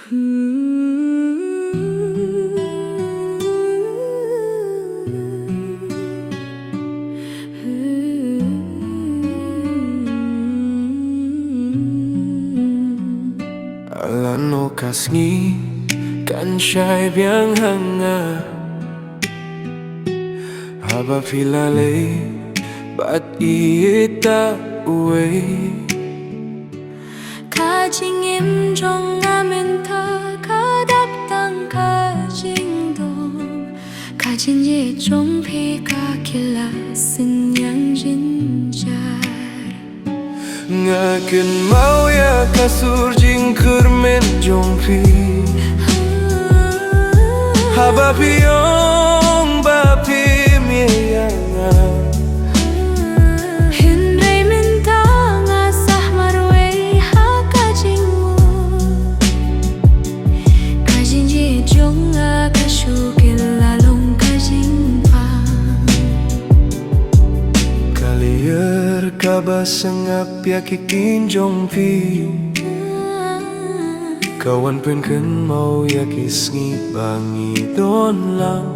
Alano kasngi kan syai biang hanga Haba filale bat iita uwe 가진 임종 나면 더 가답당 가진도 가진 예종 피가 길라슨 양진jar Ngaken mau ya kasurjing kurmen jongpi Haba piong ba pi mianga Henry mentanga sahmarwe ha kajingmu Kajin jejong akashukil lalong kajingpa Kalier kabasangap ya kikin jongpi Kawan pen kan mau ya kisngi bangi don lang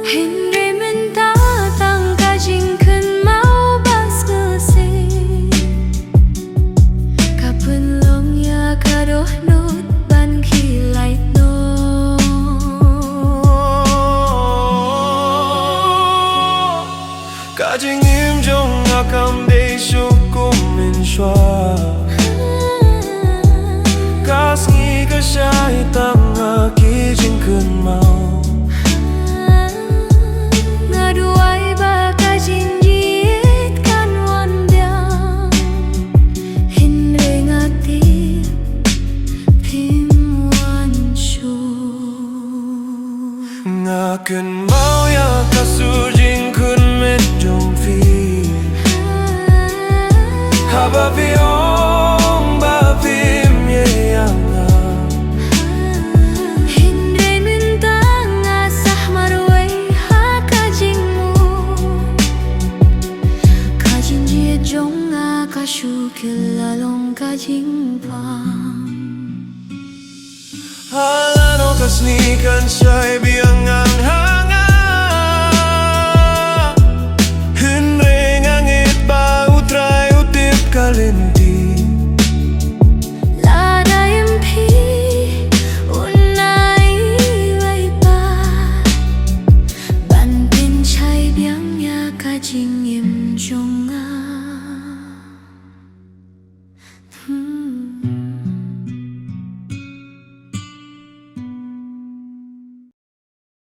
Henry mentatang kajing kan mau bas kese Kapun long ya kadoh not ban kilait no Kajing im jong akam de syukum min shwa Kasngi ka syai tang kijing kun mau Ngaduai ba kajin jiit kan wan biang Henry ngati pim wan shu Ngaken mau ya kasurjing kun men jong fi Haba piong ba pim ye yanga Henry mentanga sahmarwe ha kajingmu Kajin jejong akashukil lalong kajingpang Alano kasni kan syai biang